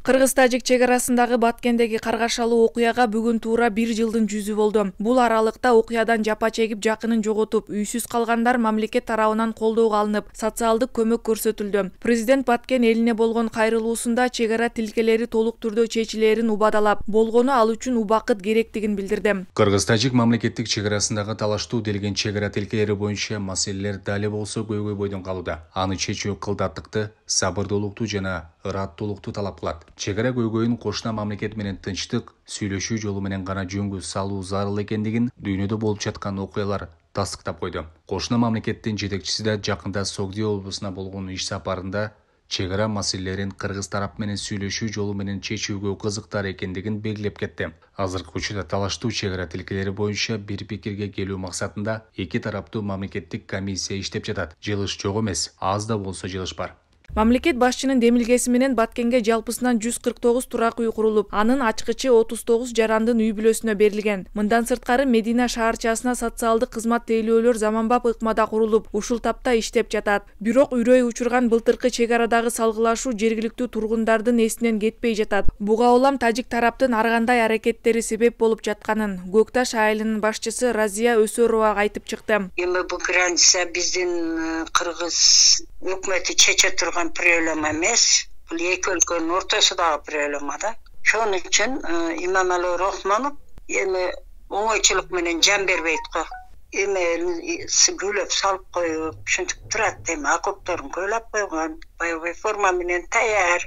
Кыргыз-тажик чегарасындагы Баткендеги каргашалуу окуяга бүгүн туура 1 жылдын жүзү болду. Бул аралыкта окуядан жапа чегип, жакынын жоготуп, үйсүз калгандар мамлекет тарабынан колдоого алынып, социалдык көмөк көрсөтүлдү. Президент Баткен элине болгон кайрылуусунда чегара тилкелери толук түрдө чечилерин убадалап, болгону ал үчүн убакыт керектигин билдирди. Кыргыз-тажик мамлекеттик чегарасындагы талаштуу делген чегара тилкелери боюнча маселелер дали болсо көйгөй бойдон калууда. Аны чечүү кылдаттыкты, сабырдуулукту жана ыраттуулукту талап кылат. Чегара көйгөйүн кошуна мамлекет менен тынчтык, сүйлөшүү жолу менен гана жөнгө салуу зарыл экендигин дүйнөдө болуп жаткан окуялар тастыктап койду. Кошуна мамлекеттин жетекчиси да жакында Согди облусуна болгон иш сапарында чегара маселелерин кыргыз тарап менен сүйлөшүү жолу менен чечүүгө кызыктар экендигин белгилеп кетти. Азыркы учурда талаштуу чегара тилкелери боюнча бир пикирге келүү максатында эки тараптуу мамлекеттик комиссия иштеп жатат. Жылыш жок эмес, аз да болсо жылыш бар. Мамлекет башчынын демилгеси менен Баткенге жалпысынан 149 турак үй курулуп, анын ачкычы 39 жарандын үй бүлөсүнө берилген. Мындан сырткары Медина шаарчасына социалдык кызмат тейлөөлөр заманбап ыкмада курулуп, ушул тапта иштеп жатат. Бирок үрөй учурган былтыркы чегарадагы салгылашуу жергиликтүү тургундардын эсинен кетпей жатат. Буга улам тажик тараптын ар кандай аракеттери себеп болуп жатканын Көкташ айылынын башчысы Разия Өсөрова айтып чыкты. Эми бул граница биздин кыргыз өкмөтү чече турган проблема эмес. Бул эки өлкөнүн ортосундагы проблема да. Шону үчүн Имамалы Рахманов эми оңойчулук менен жан бербейт го. Эми күлөп салып коюп, ушинтип турат эми окопторун көйлөп койгон, баягы форма менен таяр,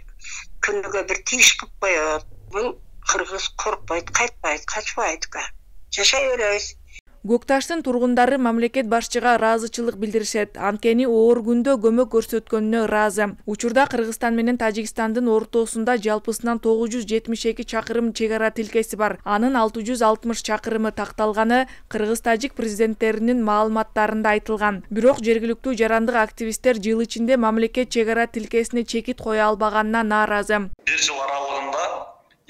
күнүгө бир тиш кылып коет. Бул кыргыз коркпойт, кайтпайт, качпайт го. Жашай беребиз. Көкташтын тургундары мамлекет башчыга ыраазычылык билдиришет. Анткени оор күндө көмөк көрсөткөнүнө ыраазы. Учурда Кыргызстан менен Тажикстандын ортосунда жалпысынан 972 чакырым чегара тилкеси бар. Анын 660 чакырымы такталганы Кыргыз-Тажик президенттеринин маалыматтарында айтылган. Бирок жергиликтүү жарандык активисттер жыл ичинде мамлекет чегара тилкесине чекит кое албаганына нааразы. Бир жыл аралыгында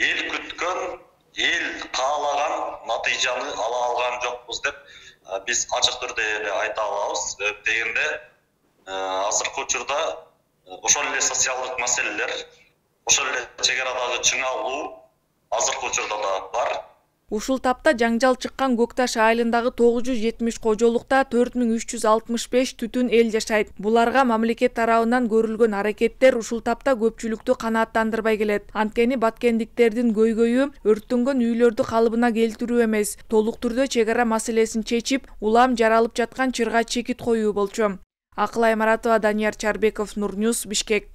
эл күткөн, эл каалаган натыйжаны ала алган жокпуз деп биз ачык түрдө эле айта алабыз. Дегенде азыркы учурда ошол эле социалдык маселелер, ошол эле чегарадагы чыңалуу азыркы учурда да бар. Ушул тапта жаңжал чыккан Көкташ айылындагы 970 кожолукта 4365 түтүн эл жашайт. Буларга мамлекет тарабынан көрүлгөн аракеттер ушул тапта көпчүлүктү канааттандырбай келет. Анткени баткендиктердин көйгөйү өрттөнгөн үйлөрдү калыбына келтирүү эмес, толук түрдө чегара маселесин чечип, улам жаралып жаткан чырга чекит коюу болчу. Акылай Маратова, Данияр Чарбеков, Нур Ньюс, Бишкек.